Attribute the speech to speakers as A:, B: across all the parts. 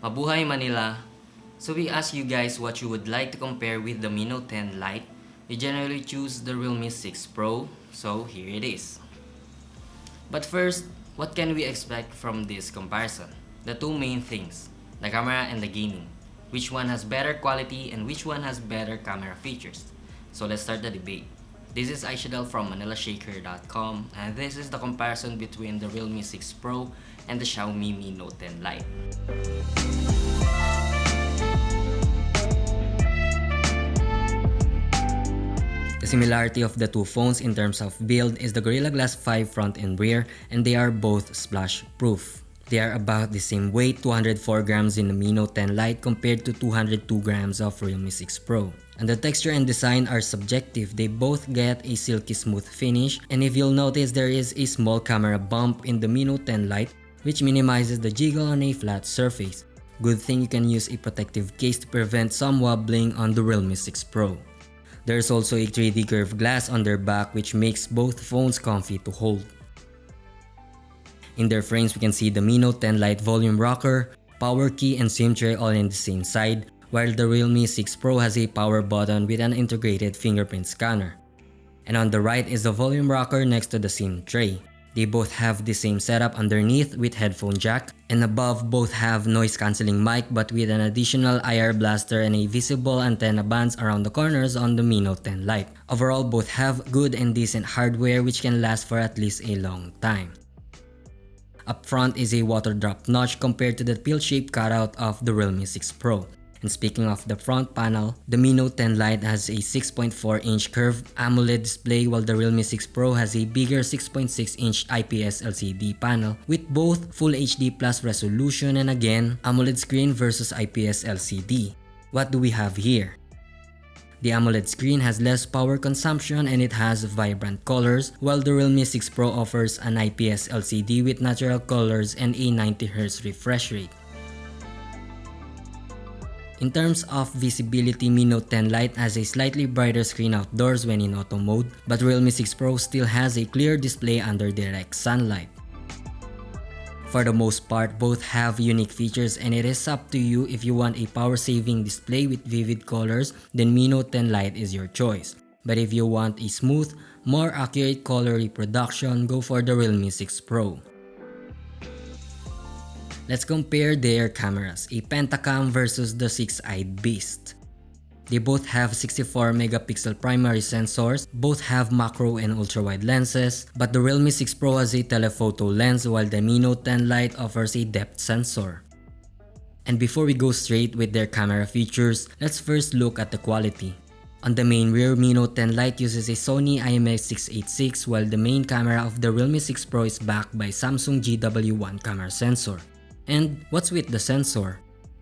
A: Mabuhay Manila! So we asked you guys what you would like to compare with the Mi Note 10 Lite. We generally choose the Realme 6 Pro, so here it is. But first, what can we expect from this comparison? The two main things, the camera and the gaming. Which one has better quality and which one has better camera features? So let's start the debate. This is Aishadel from ManilaShaker.com, and this is the comparison between the Realme 6 Pro and the Xiaomi Mi Note 10 Lite. The similarity of the two phones in terms of build is the Gorilla Glass 5 front and rear, and they are both splash proof. They are about the same weight, 204 grams in the Mi Note 10 Lite compared to 202 grams of Realme 6 Pro. And the texture and design are subjective. They both get a silky smooth finish, and if you'll notice, there is a small camera bump in the Mi Note 10 Lite which minimizes the jiggle on a flat surface. Good thing you can use a protective case to prevent some wobbling on the Realme 6 Pro. There's also a 3D curved glass on their back which makes both phones comfy to hold. In their frames, we can see the Mi Note 10 Lite volume rocker, power key and SIM tray all in the same side, while the Realme 6 Pro has a power button with an integrated fingerprint scanner. And on the right is the volume rocker next to the SIM tray. They both have the same setup underneath with headphone jack, and above both have noise cancelling mic but with an additional IR blaster and a visible antenna bands around the corners on the Mi Note 10 Lite. Overall, both have good and decent hardware which can last for at least a long time. Up front is a water drop notch compared to the pill-shaped cutout of the Realme 6 Pro. And speaking of the front panel, the Mi Note 10 Lite has a 6.4-inch curved AMOLED display while the Realme 6 Pro has a bigger 6.6-inch IPS LCD panel with both Full HD Plus resolution and again, AMOLED screen versus IPS LCD. What do we have here? The AMOLED screen has less power consumption and it has vibrant colors, while the Realme 6 Pro offers an IPS LCD with natural colors and a 90Hz refresh rate. In terms of visibility, Mi Note 10 Lite has a slightly brighter screen outdoors when in auto mode, but Realme 6 Pro still has a clear display under direct sunlight. For the most part, both have unique features and it is up to you. If you want a power-saving display with vivid colors, then Mi Note 10 Lite is your choice. But if you want a smooth, more accurate color reproduction, go for the Realme 6 Pro. Let's compare their cameras, a Pentacam versus the 6-eyed beast. They both have 64 megapixel primary sensors, both have macro and ultrawide lenses, but the Realme 6 Pro has a telephoto lens while the Mi Note 10 Lite offers a depth sensor. And before we go straight with their camera features, let's first look at the quality. On the main rear, Mi Note 10 Lite uses a Sony IMX686 while the main camera of the Realme 6 Pro is backed by Samsung GW1 camera sensor. And what's with the sensor?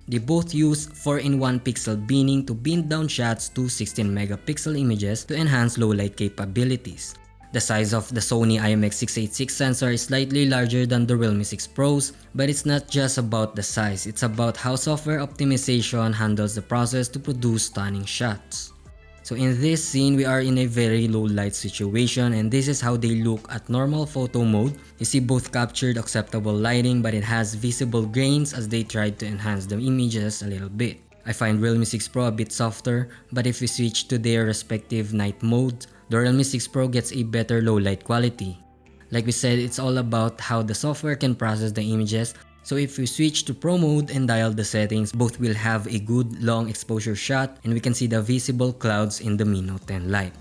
A: They both use 4-in-1 pixel binning to bin down shots to 16 megapixel images to enhance low light capabilities. The size of the Sony IMX686 sensor is slightly larger than the Realme 6 Pros, but it's not just about the size, it's about how software optimization handles the process to produce stunning shots. So in this scene, we are in a very low light situation and this is how they look at normal photo mode. You see both captured acceptable lighting but it has visible grains as they tried to enhance the images a little bit. I find Realme 6 Pro a bit softer, but if we switch to their respective night modes, the Realme 6 Pro gets a better low light quality. Like we said, it's all about how the software can process the images. So if we switch to Pro mode and dial the settings, both will have a good long exposure shot and we can see the visible clouds in the Mi Note 10 Lite.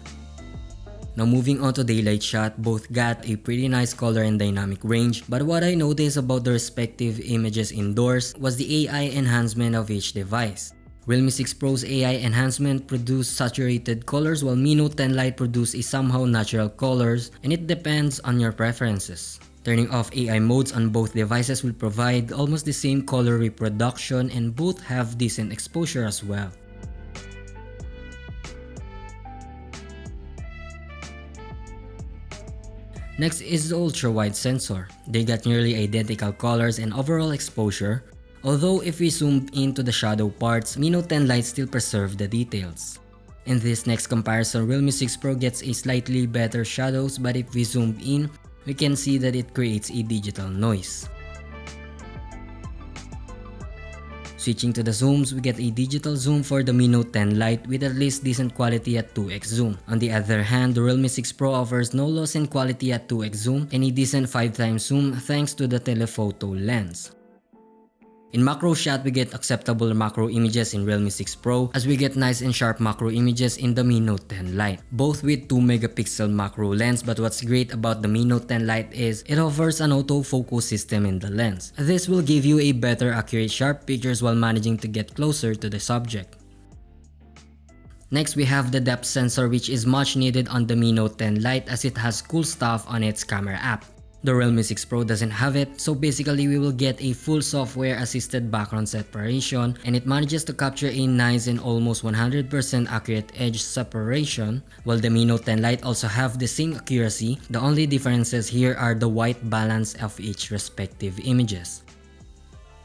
A: Now moving on to daylight shot, both got a pretty nice color and dynamic range, but what I noticed about the respective images indoors was the AI enhancement of each device. Realme 6 Pro's AI enhancement produced saturated colors while Mi Note 10 Lite produced a somehow natural colors, and it depends on your preferences. Turning off AI modes on both devices will provide almost the same color reproduction and both have decent exposure as well. Next is the ultra-wide sensor. They got nearly identical colors and overall exposure, although if we zoom into the shadow parts, Mi Note 10 Lite still preserved the details. In this next comparison, Realme 6 Pro gets a slightly better shadows, but if we zoom in, we can see that it creates a digital noise. Switching to the zooms, we get a digital zoom for the Mi Note 10 Lite with at least decent quality at 2x zoom. On the other hand, the Realme 6 Pro offers no loss in quality at 2x zoom and a decent 5x zoom thanks to the telephoto lens. In macro shot, we get acceptable macro images in Realme 6 Pro as we get nice and sharp macro images in the Mi Note 10 Lite, both with 2 megapixel macro lens. But what's great about the Mi Note 10 Lite is it offers an autofocus system in the lens. This will give you a better accurate sharp pictures while managing to get closer to the subject. Next, we have the depth sensor, which is much needed on the Mi Note 10 Lite as it has cool stuff on its camera app. The Realme 6 Pro doesn't have it, so basically we will get a full software assisted background separation, and it manages to capture a nice and almost 100% accurate edge separation, while the Mi Note 10 Lite also have the same accuracy. The only differences here are the white balance of each respective images.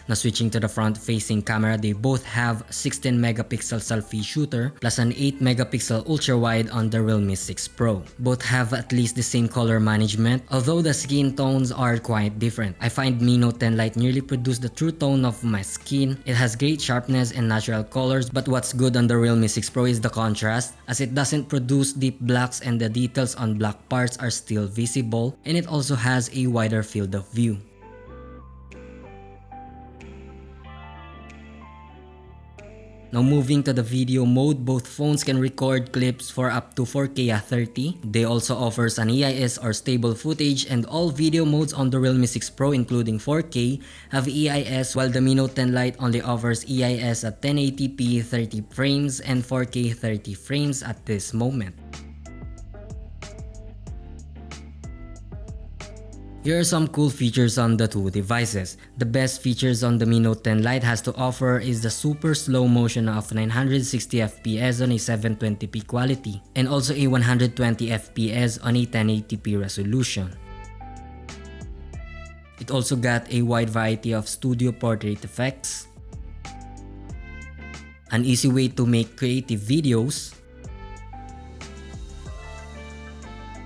A: Now switching to the front-facing camera, they both have 16 megapixel selfie shooter plus an 8 megapixel ultra-wide on the Realme 6 Pro. Both have at least the same color management, although the skin tones are quite different. I find Mi Note 10 Lite nearly produce the true tone of my skin. It has great sharpness and natural colors, but what's good on the Realme 6 Pro is the contrast, as it doesn't produce deep blacks and the details on black parts are still visible, and it also has a wider field of view. Now moving to the video mode, both phones can record clips for up to 4K at 30. They also offers an EIS or stable footage, and all video modes on the Realme 6 Pro including 4K have EIS, while the Mi Note 10 Lite only offers EIS at 1080p 30 frames and 4K 30 frames at this moment. Here are some cool features on the two devices. The best features on the Mi Note 10 Lite has to offer is the super slow motion of 960 FPS on a 720p quality, and also a 120 FPS on a 1080p resolution. It also got a wide variety of studio portrait effects, an easy way to make creative videos,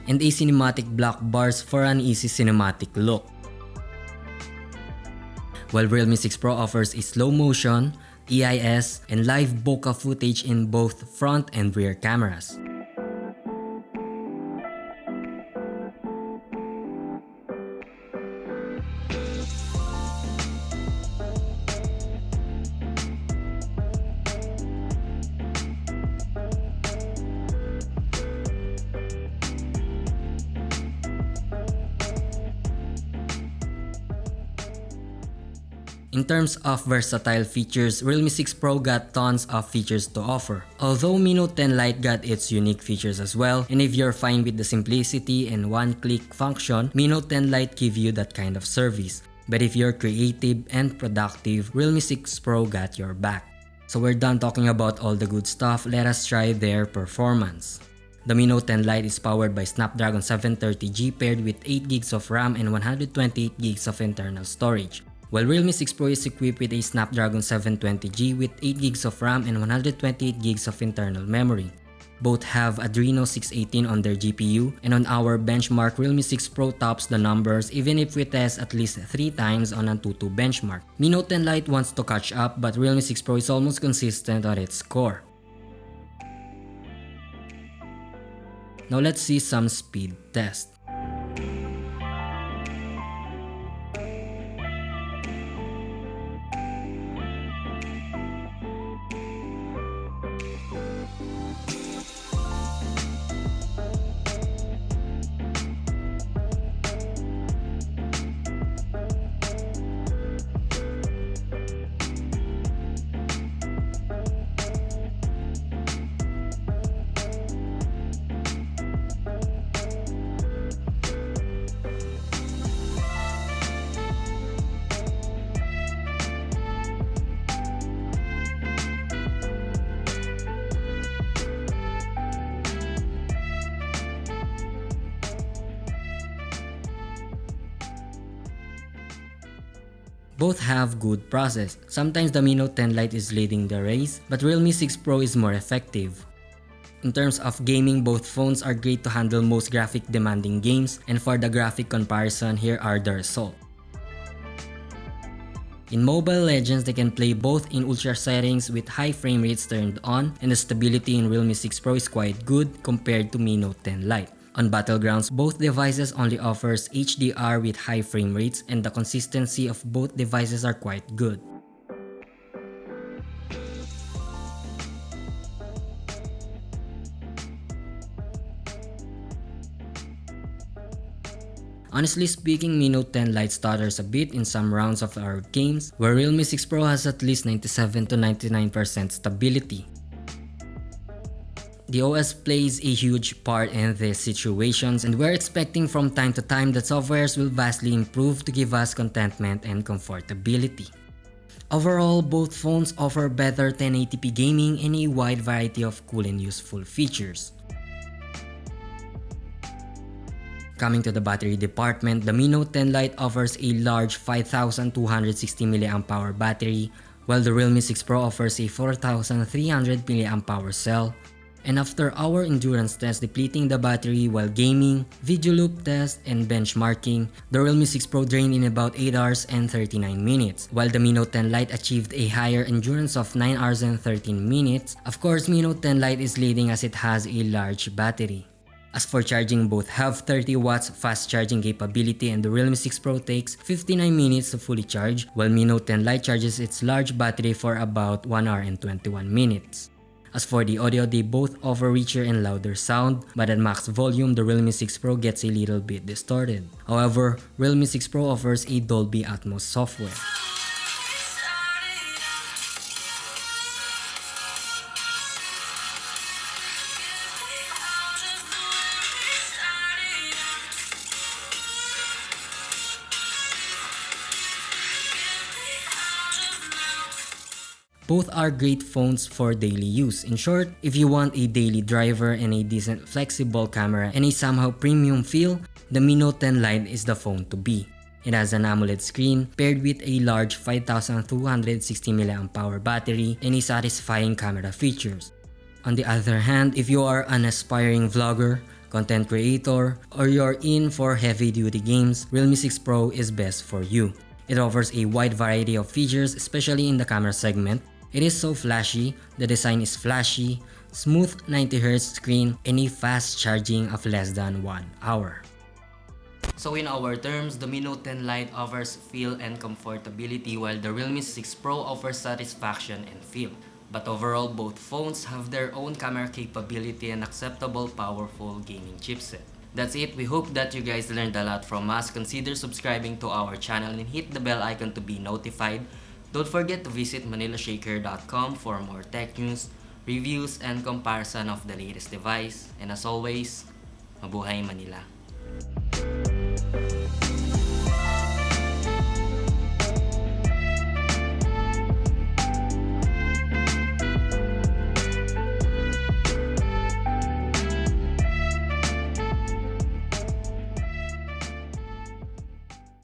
A: and a cinematic black bars for an easy cinematic look. While Realme 6 Pro offers a slow motion, EIS, and live bokeh footage in both front and rear cameras. In terms of versatile features, Realme 6 Pro got tons of features to offer. Although Mi Note 10 Lite got its unique features as well, and if you're fine with the simplicity and one-click function, Mi Note 10 Lite give you that kind of service. But if you're creative and productive, Realme 6 Pro got your back. So we're done talking about all the good stuff, let us try their performance. The Mi Note 10 Lite is powered by Snapdragon 730G paired with 8GB of RAM and 128GB of internal storage. While Realme 6 Pro is equipped with a Snapdragon 720G with 8GB of RAM and 128GB of internal memory. Both have Adreno 618 on their GPU, and on our benchmark, Realme 6 Pro tops the numbers even if we test at least 3 times on Antutu benchmark. Mi Note 10 Lite wants to catch up, but Realme 6 Pro is almost consistent on its score. Now let's see some speed test. Both have good process. Sometimes the Mi Note 10 Lite is leading the race, but Realme 6 Pro is more effective. In terms of gaming, both phones are great to handle most graphic demanding games, and for the graphic comparison, here are the results. In Mobile Legends, they can play both in ultra settings with high frame rates turned on, and the stability in Realme 6 Pro is quite good compared to Mi Note 10 Lite. On Battlegrounds, both devices only offers HDR with high frame rates, and the consistency of both devices are quite good. Honestly speaking, Mi Note 10 Lite stutters a bit in some rounds of our games, where Realme 6 Pro has at least 97 to 99% stability. The OS plays a huge part in these situations, and we're expecting from time to time that softwares will vastly improve to give us contentment and comfortability. Overall, both phones offer better 1080p gaming and a wide variety of cool and useful features. Coming to the battery department, the Mi Note 10 Lite offers a large 5260 mAh battery, while the Realme 6 Pro offers a 4300 mAh cell. And after our endurance test depleting the battery while gaming, video loop test, and benchmarking, the Realme 6 Pro drained in about 8 hours and 39 minutes, while the Mi Note 10 Lite achieved a higher endurance of 9 hours and 13 minutes. Of course, Mi Note 10 Lite is leading as it has a large battery. As for charging, both have 30 watts fast charging capability, and the Realme 6 Pro takes 59 minutes to fully charge, while Mi Note 10 Lite charges its large battery for about 1 hour and 21 minutes. As for the audio, they both offer richer and louder sound, but at max volume, the Realme 6 Pro gets a little bit distorted. However, Realme 6 Pro offers a Dolby Atmos software. Both are great phones for daily use. In short, if you want a daily driver and a decent flexible camera and a somehow premium feel, the Mi Note 10 Lite is the phone to be. It has an AMOLED screen paired with a large 5260 mAh battery and a satisfying camera features. On the other hand, if you are an aspiring vlogger, content creator, or you're in for heavy-duty games, Realme 6 Pro is best for you. It offers a wide variety of features, especially in the camera segment. It is so flashy, the design is flashy, smooth 90Hz screen, and a fast charging of less than 1 hour. So in our terms, the Mi Note 10 Lite offers feel and comfortability, while the Realme 6 Pro offers satisfaction and feel. But overall, both phones have their own camera capability and acceptable powerful gaming chipset. That's it. We hope that you guys learned a lot from us. Consider subscribing to our channel and hit the bell icon to be notified. Don't forget to visit manilashakers.com for more tech news, reviews, and comparison of the latest device. And as always, mabuhay Manila!